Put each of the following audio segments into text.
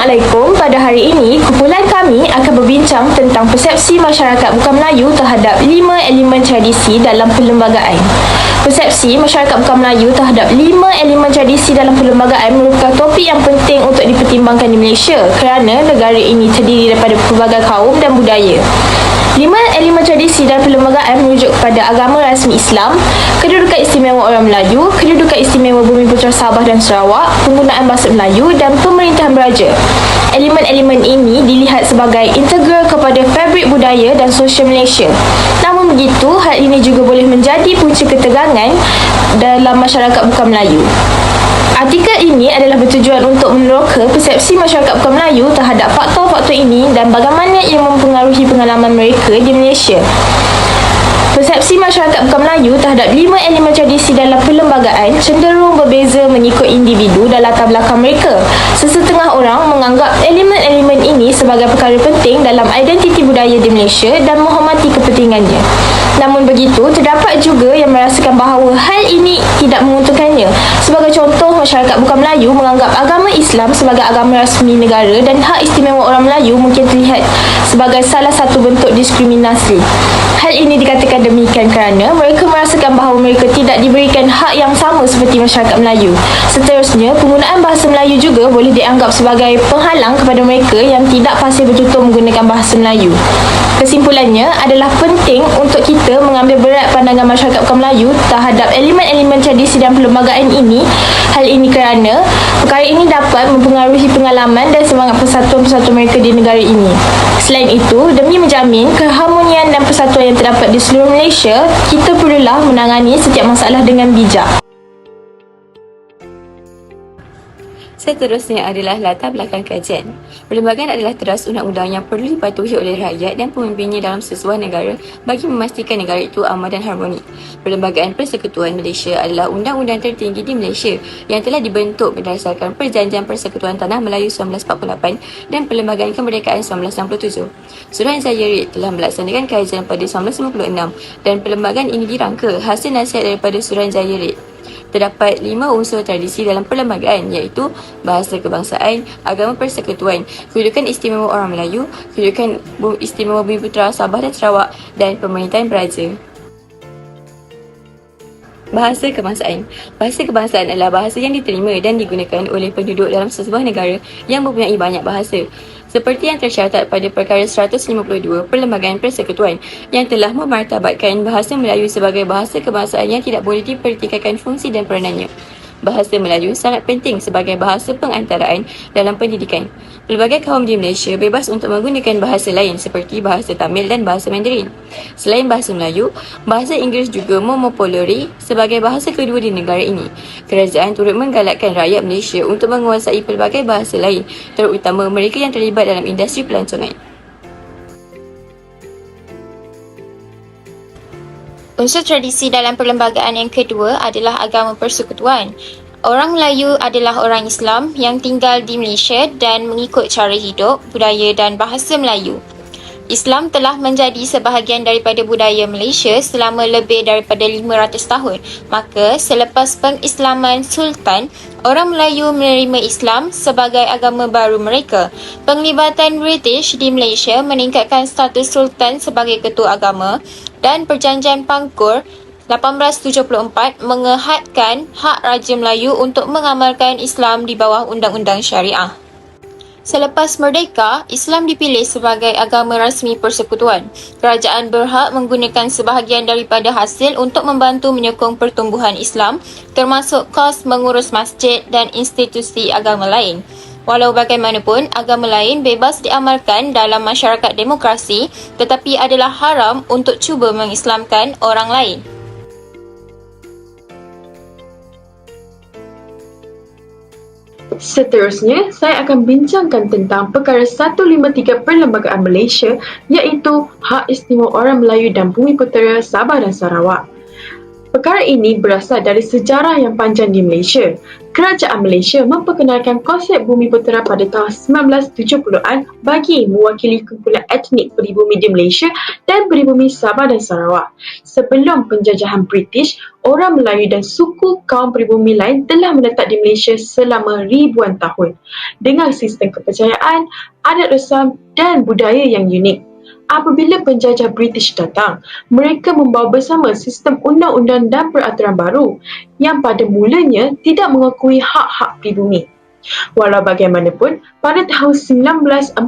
Assalamualaikum. Pada hari ini, kumpulan kami akan berbincang tentang persepsi masyarakat bukan Melayu terhadap 5 elemen tradisi dalam perlembagaan. Persepsi masyarakat bukan Melayu terhadap 5 elemen tradisi dalam perlembagaan merupakan topik yang penting untuk dipertimbangkan di Malaysia kerana negara ini terdiri daripada pelbagai kaum dan budaya. 5 elemen tradisi dalam perlembagaan merujuk kepada agama rasmi Islam, kedudukan istimewa orang Melayu, kedudukan istimewa Bumiputera Sabah dan Sarawak, penggunaan bahasa Melayu dan pemerintahan beraja. Elemen-elemen ini dilihat sebagai integral kepada fabrik budaya dan sosial Malaysia. Namun begitu, hal ini juga boleh menjadi punca ketegangan dalam masyarakat bukan Melayu. Artikel ini adalah bertujuan untuk meneroka persepsi masyarakat bukan Melayu terhadap faktor-faktor ini dan bagaimana ia mempengaruhi pengalaman mereka di Malaysia. Persepsi masyarakat bukan Melayu terhadap 5 elemen tradisi dalam perlembagaan cenderung berbeza mengikut individu dan latar belakang mereka. Sesetengah orang menganggap elemen-elemen ini sebagai perkara penting dalam identiti budaya di Malaysia dan menghormati kepentingannya. Namun begitu, terdapat juga yang merasakan bahawa hal ini tidak menguntungkannya. Sebagai contoh, masyarakat bukan Melayu menganggap agama Islam sebagai agama rasmi negara dan hak istimewa orang Melayu mungkin terlihat sebagai salah satu bentuk diskriminasi. Hal ini dikatakan demikian kerana mereka merasakan bahawa mereka tidak diberikan hak yang sama seperti masyarakat Melayu. Seterusnya, penggunaan bahasa Melayu juga boleh dianggap sebagai penghalang kepada mereka yang tidak fasih bertutur menggunakan bahasa Melayu. Kesimpulannya adalah penting untuk kita mengambil berat pandangan masyarakat bukan Melayu terhadap elemen-elemen tradisi dan perlembagaan ini. Hal ini kerana perkara ini dapat mempengaruhi pengalaman dan semangat persatuan-persatuan mereka di negara ini. Selain itu, demi menjamin keharmonian dan persatuan yang terdapat di seluruh Malaysia, kita perlulah menangani setiap masalah dengan bijak. Seterusnya adalah latar belakang kajian. Perlembagaan adalah teras undang-undang yang perlu dipatuhi oleh rakyat dan pemimpinnya dalam sesuatu negara bagi memastikan negara itu aman dan harmoni. Perlembagaan Persekutuan Malaysia adalah undang-undang tertinggi di Malaysia yang telah dibentuk berdasarkan Perjanjian Persekutuan Tanah Melayu 1948 dan Perlembagaan Kemerdekaan 1967. Suruhanjaya Red telah melaksanakan kajian pada 1956 dan perlembagaan ini dirangka hasil nasihat daripada Suruhanjaya Red. Terdapat 5 unsur tradisi dalam perlembagaan iaitu bahasa kebangsaan, agama persekutuan, kedudukan istimewa orang Melayu, kedudukan istimewa Bumiputera Sabah dan Sarawak dan pemerintahan beraja. Bahasa kebangsaan. Bahasa kebangsaan adalah bahasa yang diterima dan digunakan oleh penduduk dalam sesebuah negara yang mempunyai banyak bahasa. Seperti yang tercatat pada perkara 152 Perlembagaan Persekutuan yang telah memartabatkan bahasa Melayu sebagai bahasa kebangsaan yang tidak boleh dipertikaikan fungsi dan peranannya. Bahasa Melayu sangat penting sebagai bahasa pengantaraan dalam pendidikan. Pelbagai kaum di Malaysia bebas untuk menggunakan bahasa lain seperti bahasa Tamil dan bahasa Mandarin. Selain bahasa Melayu, bahasa Inggeris juga memopoleri sebagai bahasa kedua di negara ini. Kerajaan turut menggalakkan rakyat Malaysia untuk menguasai pelbagai bahasa lain, terutama mereka yang terlibat dalam industri pelancongan. Unsur tradisi dalam perlembagaan yang kedua adalah agama persekutuan. Orang Melayu adalah orang Islam yang tinggal di Malaysia dan mengikut cara hidup, budaya dan bahasa Melayu. Islam telah menjadi sebahagian daripada budaya Malaysia selama lebih daripada 500 tahun. Maka, selepas pengislaman Sultan, orang Melayu menerima Islam sebagai agama baru mereka. Penglibatan British di Malaysia meningkatkan status Sultan sebagai ketua agama dan Perjanjian Pangkur 1874 mengehadkan hak Raja Melayu untuk mengamalkan Islam di bawah undang-undang syariah. Selepas merdeka, Islam dipilih sebagai agama rasmi persekutuan. Kerajaan berhak menggunakan sebahagian daripada hasil untuk membantu menyokong pertumbuhan Islam, termasuk kos mengurus masjid dan institusi agama lain. Walau bagaimanapun, agama lain bebas diamalkan dalam masyarakat demokrasi, tetapi adalah haram untuk cuba mengislamkan orang lain. Seterusnya, saya akan bincangkan tentang perkara 153 Perlembagaan Malaysia iaitu Hak Istimewa Orang Melayu dan Bumiputera Sabah dan Sarawak. Perkara ini berasal dari sejarah yang panjang di Malaysia. Kerajaan Malaysia memperkenalkan konsep bumi putera pada tahun 1970-an bagi mewakili kumpulan etnik peribumi di Malaysia dan peribumi Sabah dan Sarawak. Sebelum penjajahan British, orang Melayu dan suku kaum peribumi lain telah menetap di Malaysia selama ribuan tahun dengan sistem kepercayaan, adat resam dan budaya yang unik. Apabila penjajah British datang, mereka membawa bersama sistem undang-undang dan peraturan baru yang pada mulanya tidak mengakui hak-hak pribumi. Walau bagaimanapun, pada tahun 1948,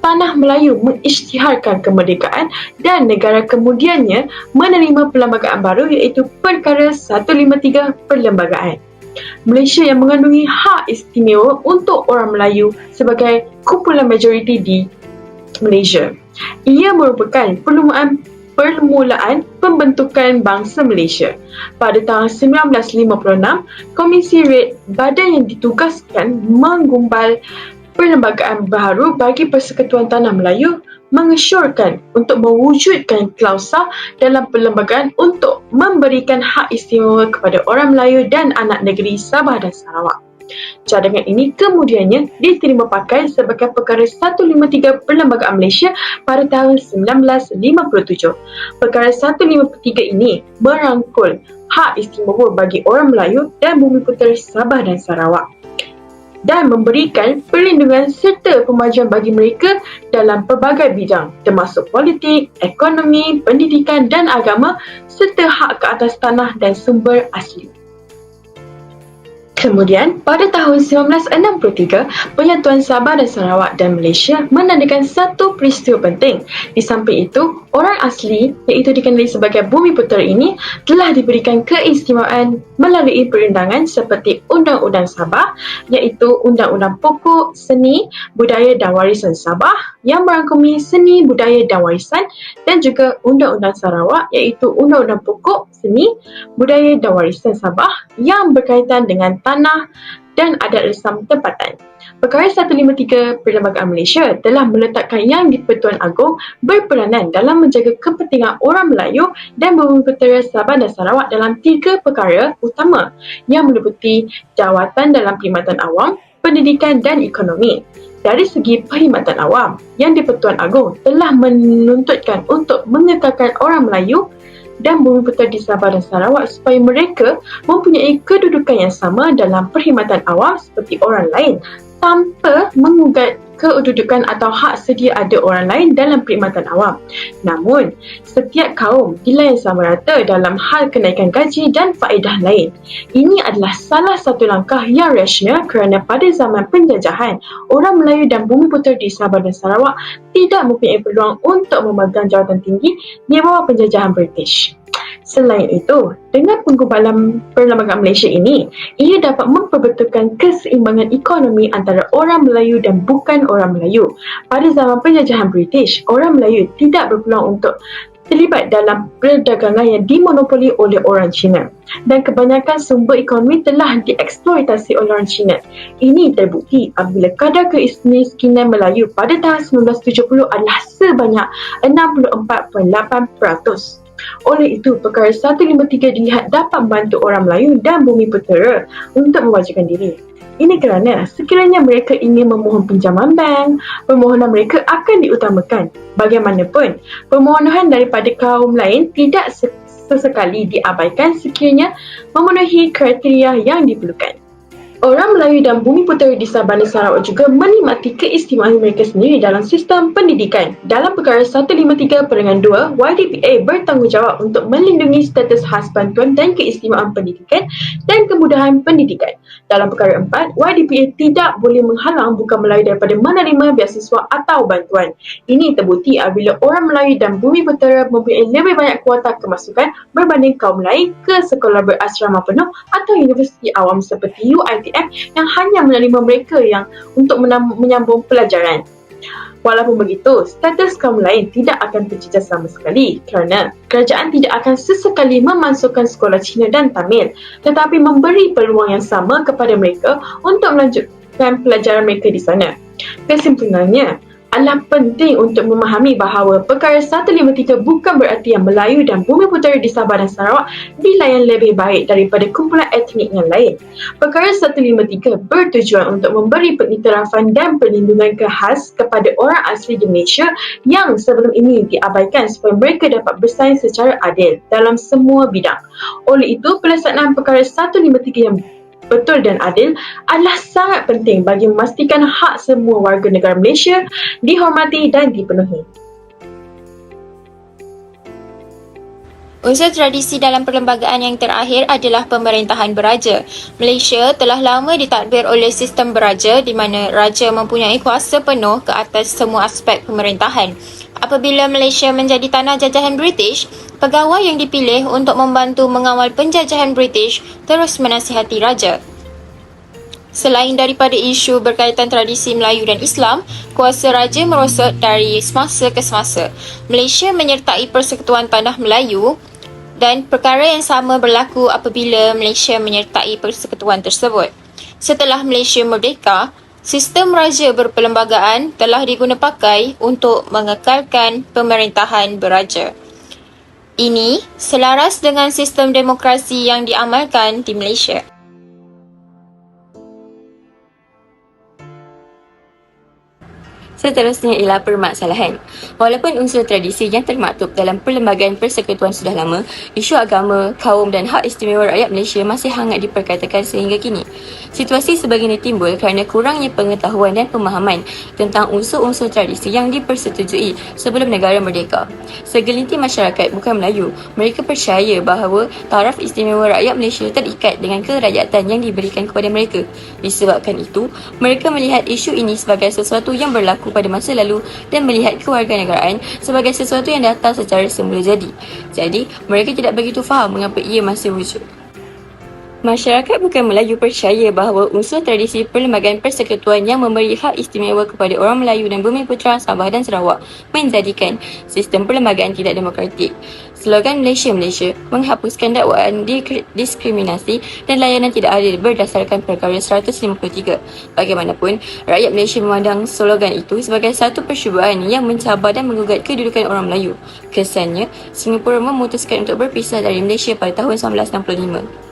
Tanah Melayu mengisytiharkan kemerdekaan dan negara kemudiannya menerima perlembagaan baru iaitu Perkara 153 Perlembagaan. Malaysia yang mengandungi hak istimewa untuk orang Melayu sebagai kumpulan majoriti di Malaysia. Ia merupakan permulaan pembentukan bangsa Malaysia. Pada tahun 1956, Komisi Red, badan yang ditugaskan menggumbal perlembagaan baru bagi Persekutuan Tanah Melayu, mengesyorkan untuk mewujudkan klausa dalam perlembagaan untuk memberikan hak istimewa kepada orang Melayu dan anak negeri Sabah dan Sarawak. Cadangan ini kemudiannya diterima pakai sebagai Perkara 153 Perlembagaan Malaysia pada tahun 1957. Perkara 153 ini merangkul hak istimewa bagi orang Melayu dan bumi putera Sabah dan Sarawak dan memberikan perlindungan serta pemajuan bagi mereka dalam pelbagai bidang termasuk politik, ekonomi, pendidikan dan agama serta hak ke atas tanah dan sumber asli. Kemudian, pada tahun 1963, Penyatuan Sabah dan Sarawak dan Malaysia menandakan satu peristiwa penting. Di samping itu, orang asli, iaitu dikenali sebagai bumi putera ini, telah diberikan keistimewaan melalui perundangan seperti Undang-Undang Sabah, iaitu Undang-Undang Pokok Seni, Budaya dan Warisan Sabah yang merangkumi seni, budaya dan warisan, dan juga Undang-Undang Sarawak, iaitu Undang-Undang Pokok Seni, Budaya dan Warisan Sabah yang berkaitan dengan tanah dan adat resam tempatan. Perkara 153 Perlembagaan Malaysia telah meletakkan Yang di-Pertuan Agong berperanan dalam menjaga kepentingan orang Melayu dan bumi putera Sabah dan Sarawak dalam 3 perkara utama yang meliputi jawatan dalam perkhidmatan awam, pendidikan dan ekonomi. Dari segi perkhidmatan awam, Yang di-Pertuan Agong telah menuntutkan untuk mengekalkan orang Melayu dan bumi putera di Sabah dan Sarawak supaya mereka mempunyai kedudukan yang sama dalam perkhidmatan awam seperti orang lain tanpa mengugat kedudukan atau hak sedia ada orang lain dalam perkhidmatan awam. Namun, setiap kaum dilayan sama rata dalam hal kenaikan gaji dan faedah lain. Ini adalah salah satu langkah yang rasional kerana pada zaman penjajahan, orang Melayu dan bumi putera di Sabah dan Sarawak tidak mempunyai peluang untuk memegang jawatan tinggi di bawah penjajahan British. Selain itu, dengan penggubalan Perlembagaan Malaysia ini, ia dapat memperbetulkan keseimbangan ekonomi antara orang Melayu dan bukan orang Melayu. Pada zaman penjajahan British, orang Melayu tidak berpeluang untuk terlibat dalam perdagangan yang dimonopoli oleh orang Cina dan kebanyakan sumber ekonomi telah dieksploitasi oleh orang Cina. Ini terbukti apabila kadar kemiskinan Melayu pada tahun 1970 adalah sebanyak 64.8%. Oleh itu, Perkara 153 dilihat dapat membantu orang Melayu dan bumi putera untuk memajukan diri. Ini kerana sekiranya mereka ingin memohon pinjaman bank, permohonan mereka akan diutamakan. Bagaimanapun, permohonan daripada kaum lain tidak sesekali diabaikan sekiranya memenuhi kriteria yang diperlukan. Orang Melayu dan bumi putera di Sabah dan Sarawak juga menikmati keistimewaan mereka sendiri dalam sistem pendidikan. Dalam Perkara 153 Perangan 2, YDPA bertanggungjawab untuk melindungi status khas bantuan dan keistimewaan pendidikan dan kemudahan pendidikan. Dalam Perkara 4, YDPA tidak boleh menghalang bukan Melayu daripada menerima beasiswa atau bantuan. Ini terbukti apabila orang Melayu dan bumi putera mempunyai lebih banyak kuota kemasukan berbanding kaum lain ke sekolah berasrama penuh atau universiti awam seperti UiTM yang hanya menerima mereka yang untuk menyambung pelajaran. Walaupun begitu, status kaum lain tidak akan terjejas sama sekali kerana kerajaan tidak akan sesekali memasukkan sekolah Cina dan Tamil tetapi memberi peluang yang sama kepada mereka untuk melanjutkan pelajaran mereka di sana. Kesimpulannya, adalah penting untuk memahami bahawa perkara 153 bukan berarti yang Melayu dan Bumiputera di Sabah dan Sarawak dilayan lebih baik daripada kumpulan etnik yang lain. Perkara 153 bertujuan untuk memberi pengiktirafan dan perlindungan khas kepada orang asli di Malaysia yang sebelum ini diabaikan supaya mereka dapat bersaing secara adil dalam semua bidang. Oleh itu, pelaksanaan perkara 153 yang betul dan adil adalah sangat penting bagi memastikan hak semua warga negara Malaysia dihormati dan dipenuhi. Unsur tradisi dalam perlembagaan yang terakhir adalah pemerintahan beraja. Malaysia telah lama ditadbir oleh sistem beraja di mana raja mempunyai kuasa penuh ke atas semua aspek pemerintahan. Apabila Malaysia menjadi tanah jajahan British, pegawai yang dipilih untuk membantu mengawal penjajahan British terus menasihati raja. Selain daripada isu berkaitan tradisi Melayu dan Islam, kuasa raja merosot dari semasa ke semasa. Malaysia menyertai Persekutuan Tanah Melayu dan perkara yang sama berlaku apabila Malaysia menyertai persekutuan tersebut. Setelah Malaysia merdeka, sistem raja berperlembagaan telah digunapakai untuk mengekalkan pemerintahan beraja. Ini selaras dengan sistem demokrasi yang diamalkan di Malaysia. Seterusnya ialah permasalahan. Walaupun unsur tradisi yang termaktub dalam Perlembagaan Persekutuan sudah lama, isu agama, kaum dan hak istimewa rakyat Malaysia masih hangat diperkatakan sehingga kini. Situasi sebegini timbul kerana kurangnya pengetahuan dan pemahaman tentang unsur-unsur tradisi yang dipersetujui sebelum negara merdeka. Segelintir masyarakat bukan Melayu, mereka percaya bahawa taraf istimewa rakyat Malaysia terikat dengan kerajaan yang diberikan kepada mereka. Disebabkan itu, mereka melihat isu ini sebagai sesuatu yang berlaku pada masa lalu dan melihat kewarganegaraan sebagai sesuatu yang datang secara semula jadi. Jadi, mereka tidak begitu faham mengapa ia masih wujud. Masyarakat bukan Melayu percaya bahawa unsur tradisi Perlembagaan Persekutuan yang memberi hak istimewa kepada orang Melayu dan Bumiputera, Sabah dan Sarawak menjadikan sistem perlembagaan tidak demokratik. Slogan Malaysia menghapuskan dakwaan diskriminasi dan layanan tidak adil berdasarkan perkara 153. Bagaimanapun, rakyat Malaysia memandang slogan itu sebagai satu percubaan yang mencabar dan menggugat kedudukan orang Melayu. Kesannya, Singapura memutuskan untuk berpisah dari Malaysia pada tahun 1965.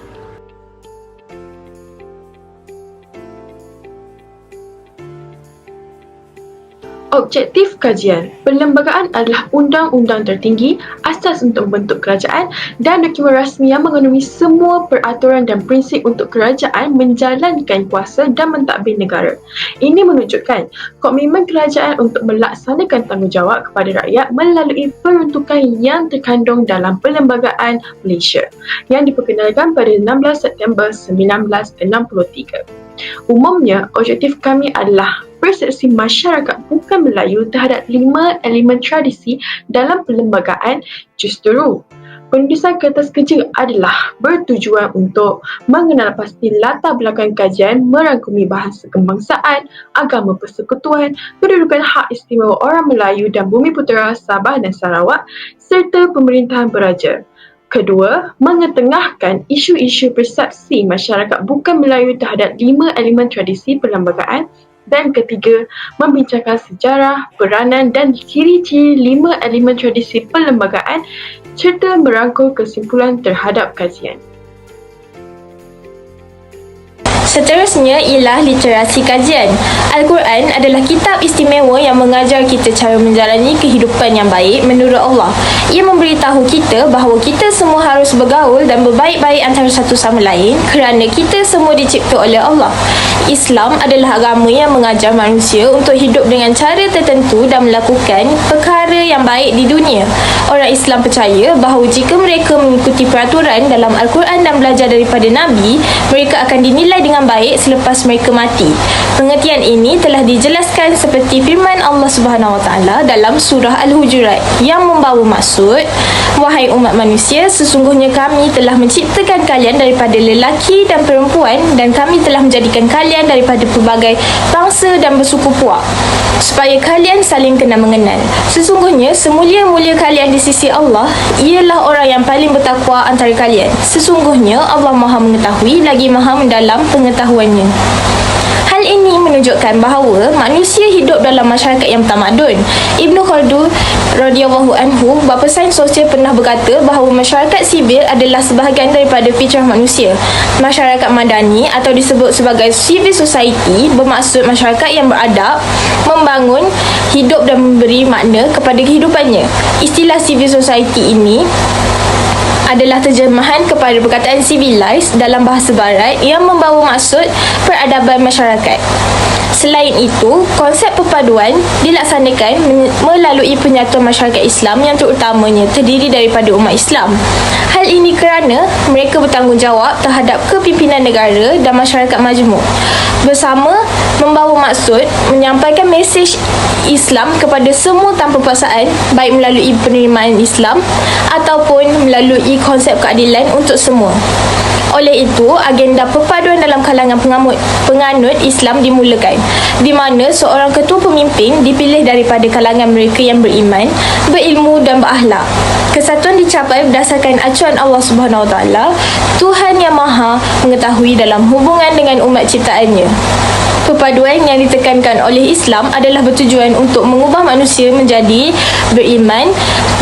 Objektif kajian perlembagaan adalah undang-undang tertinggi, asas untuk membentuk kerajaan dan dokumen rasmi yang mengandungi semua peraturan dan prinsip untuk kerajaan menjalankan kuasa dan mentadbir negara. Ini menunjukkan komitmen kerajaan untuk melaksanakan tanggungjawab kepada rakyat melalui peruntukan yang terkandung dalam Perlembagaan Malaysia yang diperkenalkan pada 16 September 1963. Umumnya, objektif kami adalah persepsi masyarakat bukan Melayu terhadap 5 elemen tradisi dalam perlembagaan. Justru, penulisan kertas kerja adalah bertujuan untuk mengenal pasti latar belakang kajian, merangkumi bahasa kebangsaan, agama persekutuan, kedudukan hak istimewa orang Melayu dan Bumiputera, Sabah dan Sarawak serta pemerintahan beraja. Kedua, mengetengahkan isu-isu persepsi masyarakat bukan Melayu terhadap 5 elemen tradisi perlembagaan. Dan ketiga, membincangkan sejarah, peranan dan ciri-ciri 5 elemen tradisi perlembagaan serta merangkul kesimpulan terhadap kajian. Seterusnya ialah literasi kajian. Al-Quran adalah kitab istimewa yang mengajar kita cara menjalani kehidupan yang baik menurut Allah. Ia memberitahu kita bahawa kita semua harus bergaul dan berbaik-baik antara satu sama lain kerana kita semua dicipta oleh Allah. Islam adalah agama yang mengajar manusia untuk hidup dengan cara tertentu dan melakukan perkara yang baik di dunia. Orang Islam percaya bahawa jika mereka mengikuti peraturan dalam Al-Quran dan belajar daripada Nabi, mereka akan dinilai dengan baik selepas mereka mati. Pengertian ini telah dijelaskan seperti firman Allah Subhanahu Wa Taala dalam surah Al-Hujurat yang membawa maksud, wahai umat manusia, sesungguhnya kami telah menciptakan kalian daripada lelaki dan perempuan dan kami telah menjadikan kalian daripada pelbagai bangsa dan bersuku puak supaya kalian saling kenal mengenal. Sesungguhnya semulia-mulia kalian di sisi Allah ialah orang yang paling bertakwa antara kalian. Sesungguhnya Allah Maha mengetahui lagi Maha mendalam pengetahuannya. Hal Hal ini menunjukkan bahawa manusia hidup dalam masyarakat yang tamadun. Ibnu Khaldun radhiyallahu anhu, bapa sains sosial, pernah berkata bahawa masyarakat sibil adalah sebahagian daripada fitrah manusia. Masyarakat madani atau disebut sebagai civil society bermaksud masyarakat yang beradab, membangun, hidup dan memberi makna kepada kehidupannya. Istilah civil society ini adalah terjemahan kepada perkataan civilized dalam bahasa barat yang membawa maksud peradaban masyarakat. Selain itu, konsep perpaduan dilaksanakan melalui penyatuan masyarakat Islam yang terutamanya terdiri daripada umat Islam. Hal ini kerana mereka bertanggungjawab terhadap kepimpinan negara dan masyarakat majmuk. Bersama membawa maksud menyampaikan mesej Islam kepada semua tanpa paksaan, baik melalui penerimaan Islam ataupun melalui konsep keadilan untuk semua. Oleh itu, agenda perpaduan dalam kalangan penganut Islam dimulakan, di mana seorang ketua pemimpin dipilih daripada kalangan mereka yang beriman, berilmu dan berakhlak. Kesatuan dicapai berdasarkan acuan Allah Subhanahu Wa Taala, Tuhan yang Maha mengetahui dalam hubungan dengan umat ciptaannya. Perpaduan yang ditekankan oleh Islam adalah bertujuan untuk mengubah manusia menjadi beriman,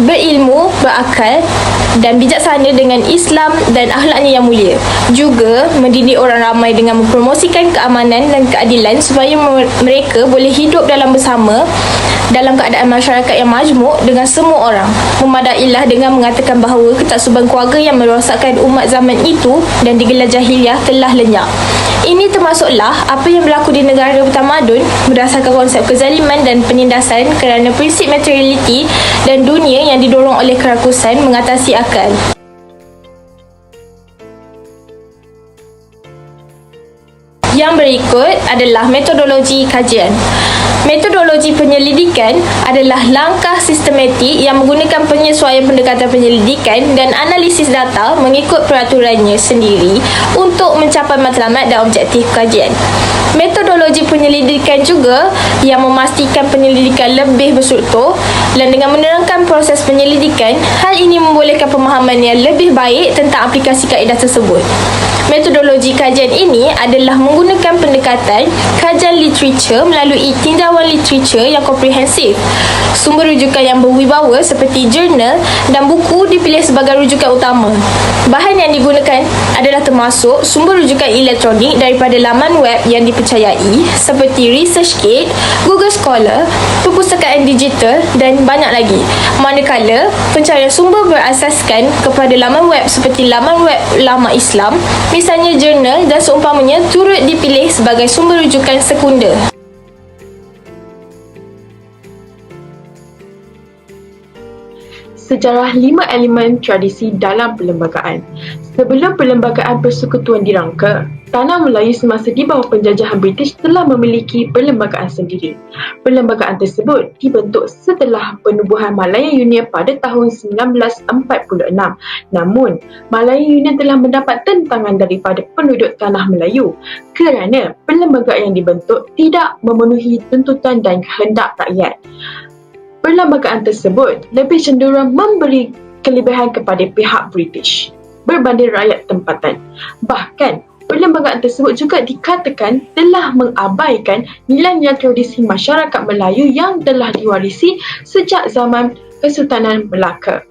berilmu, berakal dan bijaksana dengan Islam dan akhlaknya yang mulia. Juga mendidik orang ramai dengan mempromosikan keamanan dan keadilan supaya mereka boleh hidup dalam bersama dalam keadaan masyarakat yang majmuk dengan semua orang. Memadailah dengan mengatakan bahawa ketaksuban keluarga yang merosakkan umat zaman itu dan digelar jahiliah telah lenyap. Ini termasuklah apa yang berlaku di negara bertamadun berdasarkan konsep kezaliman dan penindasan kerana prinsip materialiti dan dunia yang didorong oleh kerakusan mengatasi akal. Yang berikut adalah metodologi kajian. Metodologi penyelidikan adalah langkah sistematik yang menggunakan penyesuaian pendekatan penyelidikan dan analisis data mengikut peraturannya sendiri untuk mencapai matlamat dan objektif kajian. Metodologi penyelidikan juga yang memastikan penyelidikan lebih berstruktur dan dengan menerangkan proses penyelidikan, hal ini membolehkan pemahaman yang lebih baik tentang aplikasi kaedah tersebut. Metodologi kajian ini adalah menggunakan pendekatan kajian literatur melalui tinjauan literatur yang komprehensif. Sumber rujukan yang berwibawa seperti jurnal dan buku dipilih sebagai rujukan utama. Bahan yang digunakan adalah termasuk sumber rujukan elektronik daripada laman web yang dipercayai seperti ResearchGate, Google Scholar, perpustakaan digital dan banyak lagi. Manakala pencarian sumber berasaskan kepada laman web seperti laman web ulama Islam, misalnya jurnal dan seumpamanya, turut dipilih sebagai sumber rujukan sekunder. Sejarah 5 elemen tradisi dalam perlembagaan. Sebelum perlembagaan persekutuan dirangka, tanah Melayu semasa di bawah penjajahan British telah memiliki perlembagaan sendiri. Perlembagaan tersebut dibentuk setelah penubuhan Malaya Union pada tahun 1946. Namun, Malaya Union telah mendapat tentangan daripada penduduk tanah Melayu kerana perlembagaan yang dibentuk tidak memenuhi tuntutan dan kehendak rakyat. Perlembagaan tersebut lebih cenderung memberi kelebihan kepada pihak British berbanding rakyat tempatan. Bahkan, perlembagaan tersebut juga dikatakan telah mengabaikan nilai-nilai tradisi masyarakat Melayu yang telah diwarisi sejak zaman Kesultanan Melaka.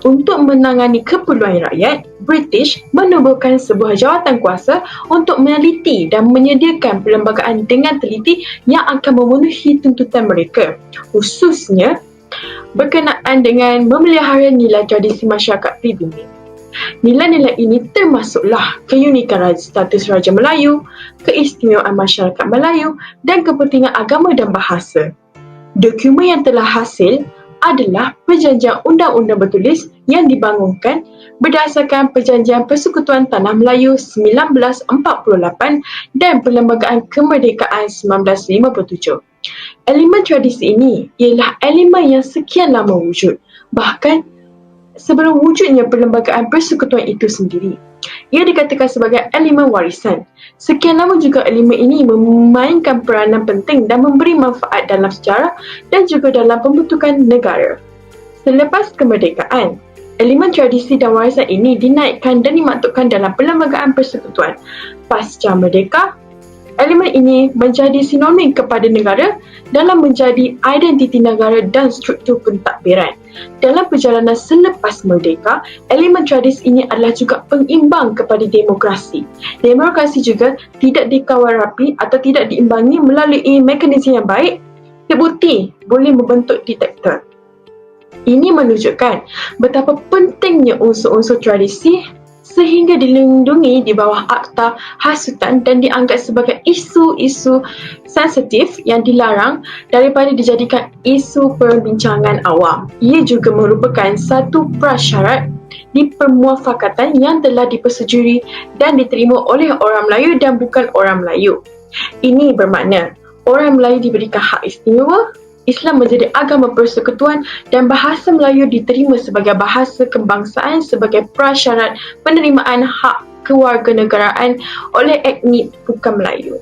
Untuk menangani keperluan rakyat, British menubuhkan sebuah jawatan kuasa untuk meneliti dan menyediakan perlembagaan dengan teliti yang akan memenuhi tuntutan mereka, khususnya berkenaan dengan memelihara nilai tradisi masyarakat pribumi. Nilai-nilai ini termasuklah keunikan status Raja Melayu, keistimewaan masyarakat Melayu dan kepentingan agama dan bahasa. Dokumen yang telah hasil adalah Perjanjian Undang-Undang Bertulis yang dibangunkan berdasarkan Perjanjian Persekutuan Tanah Melayu 1948 dan Perlembagaan Kemerdekaan 1957. Elemen tradisi ini ialah elemen yang sekian lama wujud, bahkan sebelum wujudnya Perlembagaan Persekutuan itu sendiri. Ia dikatakan sebagai elemen warisan. Sekian lama juga elemen ini memainkan peranan penting dan memberi manfaat dalam sejarah dan juga dalam pembentukan negara. Selepas kemerdekaan, elemen tradisi dan warisan ini dinaikkan dan dimaktubkan dalam Perlembagaan Persekutuan. Pasca merdeka, Elemen ini menjadi sinonim kepada negara dalam menjadi identiti negara dan struktur pentadbiran. Dalam perjalanan selepas merdeka, elemen tradisi ini adalah juga pengimbang kepada demokrasi. Demokrasi juga tidak dikawal rapi atau tidak diimbangi melalui mekanisme yang baik, terbukti boleh membentuk diktator. Ini menunjukkan betapa pentingnya unsur-unsur tradisi sehingga dilindungi di bawah Akta Hasutan dan dianggap sebagai isu-isu sensitif yang dilarang daripada dijadikan isu perbincangan awam. Ia juga merupakan satu prasyarat di permuafakatan yang telah dipersetujui dan diterima oleh orang Melayu dan bukan orang Melayu. Ini bermakna orang Melayu diberikan hak istimewa, Islam menjadi agama persekutuan dan bahasa Melayu diterima sebagai bahasa kebangsaan sebagai prasyarat penerimaan hak kewarganegaraan oleh etnik bukan Melayu.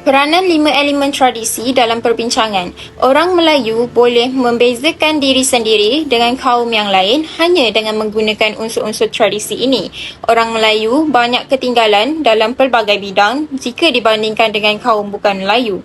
Peranan 5 elemen tradisi dalam perbincangan. Orang Melayu boleh membezakan diri sendiri dengan kaum yang lain hanya dengan menggunakan unsur-unsur tradisi ini. Orang Melayu banyak ketinggalan dalam pelbagai bidang jika dibandingkan dengan kaum bukan Melayu.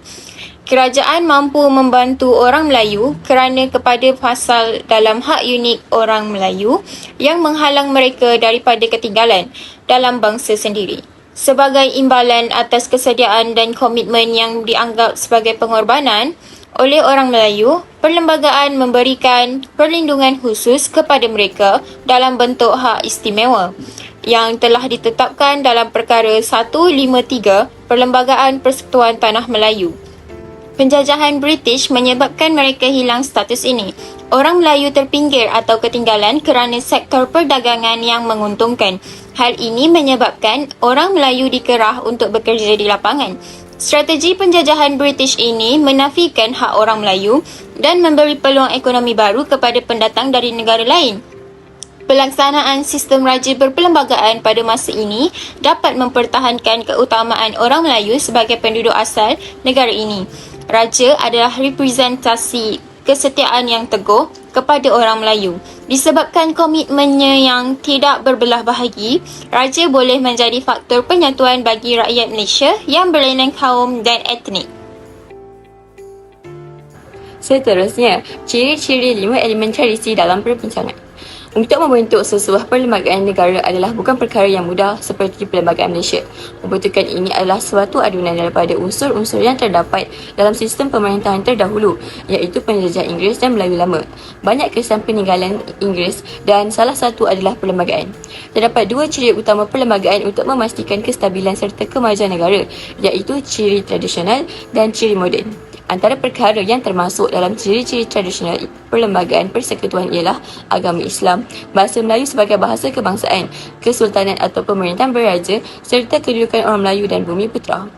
Kerajaan mampu membantu orang Melayu kerana kepada pasal dalam hak unik orang Melayu yang menghalang mereka daripada ketinggalan dalam bangsa sendiri. Sebagai imbalan atas kesediaan dan komitmen yang dianggap sebagai pengorbanan oleh orang Melayu, perlembagaan memberikan perlindungan khusus kepada mereka dalam bentuk hak istimewa yang telah ditetapkan dalam Perkara 153 Perlembagaan Persekutuan Tanah Melayu. Penjajahan British menyebabkan mereka hilang status ini. Orang Melayu terpinggir atau ketinggalan kerana sektor perdagangan yang menguntungkan. Hal ini menyebabkan orang Melayu dikerah untuk bekerja di lapangan. Strategi penjajahan British ini menafikan hak orang Melayu dan memberi peluang ekonomi baru kepada pendatang dari negara lain. Pelaksanaan sistem raja berperlembagaan pada masa ini dapat mempertahankan keutamaan orang Melayu sebagai penduduk asal negara ini. Raja adalah representasi kesetiaan yang teguh kepada orang Melayu. Disebabkan komitmennya yang tidak berbelah bahagi, raja boleh menjadi faktor penyatuan bagi rakyat Malaysia yang berlainan kaum dan etnik. Seterusnya, ciri-ciri 5 elemen tradisi dalam perbincangan. Untuk membentuk sesebuah perlembagaan negara adalah bukan perkara yang mudah seperti Perlembagaan Malaysia. Pembentukan ini adalah suatu adunan daripada unsur-unsur yang terdapat dalam sistem pemerintahan terdahulu, iaitu penjajah Inggeris dan Melayu lama. Banyak kesan peninggalan Inggeris dan salah satu adalah perlembagaan. Terdapat 2 ciri utama perlembagaan untuk memastikan kestabilan serta kemajuan negara, iaitu ciri tradisional dan ciri moden. Antara perkara yang termasuk dalam ciri-ciri tradisional perlembagaan persekutuan ialah agama Islam, bahasa Melayu sebagai bahasa kebangsaan, kesultanan atau pemerintahan beraja serta kedudukan orang Melayu dan bumi putera.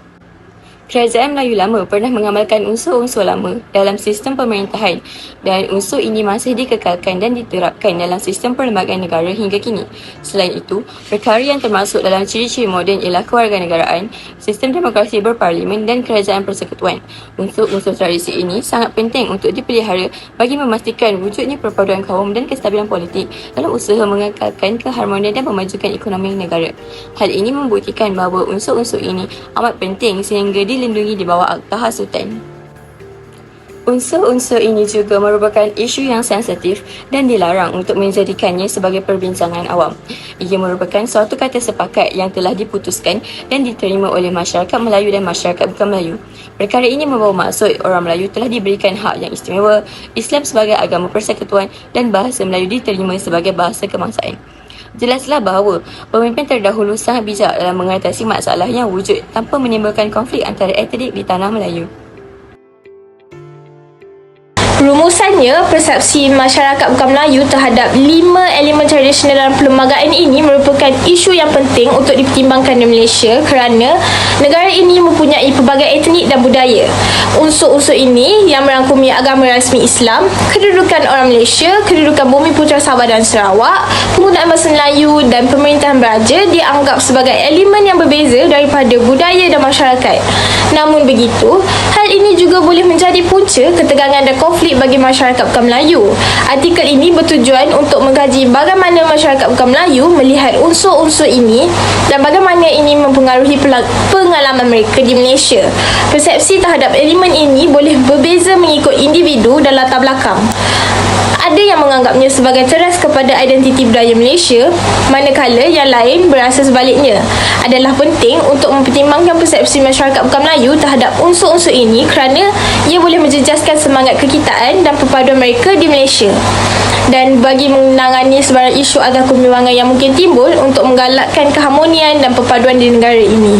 Kerajaan Melayu lama pernah mengamalkan unsur-unsur lama dalam sistem pemerintahan dan unsur ini masih dikekalkan dan diterapkan dalam sistem perlembagaan negara hingga kini. Selain itu, perkara yang termasuk dalam ciri-ciri moden ialah kewarganegaraan, sistem demokrasi berparlimen dan kerajaan persekutuan. Unsur-unsur tradisi ini sangat penting untuk dipelihara bagi memastikan wujudnya perpaduan kaum dan kestabilan politik dalam usaha mengekalkan keharmonian dan memajukan ekonomi negara. Hal ini membuktikan bahawa unsur-unsur ini amat penting sehingga dilindungi di bawah Akta Hasutan. Unsur-unsur ini juga merupakan isu yang sensitif dan dilarang untuk menjadikannya sebagai perbincangan awam. Ia merupakan suatu kata sepakat yang telah diputuskan dan diterima oleh masyarakat Melayu dan masyarakat bukan Melayu. Perkara ini membawa maksud orang Melayu telah diberikan hak yang istimewa, Islam sebagai agama persekutuan dan bahasa Melayu diterima sebagai bahasa kebangsaan. Jelaslah bahawa pemimpin terdahulu sangat bijak dalam mengatasi masalah yang wujud tanpa menimbulkan konflik antara etnik di tanah Melayu. Rumusannya, persepsi masyarakat bukan Melayu terhadap 5 elemen tradisional dalam perlembagaan ini merupakan isu yang penting untuk dipertimbangkan di Malaysia kerana negara ini mempunyai pelbagai etnik dan budaya. Unsur-unsur ini yang merangkumi agama rasmi Islam, kedudukan orang Malaysia, kedudukan bumi putera Sabah dan Sarawak, penggunaan bahasa Melayu dan pemerintahan beraja dianggap sebagai elemen yang berbeza daripada budaya dan masyarakat. Namun begitu, hal ini juga boleh menjadi punca ketegangan dan konflik bagi masyarakat masyarakat bukan Melayu. Artikel ini bertujuan untuk mengkaji bagaimana masyarakat bukan Melayu melihat unsur-unsur ini dan bagaimana ini mempengaruhi pengalaman mereka di Malaysia. Persepsi terhadap elemen ini boleh berbeza mengikut individu dan latar belakang. Ada yang menganggapnya sebagai teras kepada identiti budaya Malaysia, manakala yang lain berasa sebaliknya. Adalah penting untuk mempertimbangkan persepsi masyarakat bukan Melayu terhadap unsur-unsur ini kerana ia boleh menjejaskan semangat kekitaan dan perpaduan mereka di Malaysia. Dan bagi menangani sebarang isu agak kebimbangan yang mungkin timbul untuk menggalakkan keharmonian dan perpaduan di negara ini.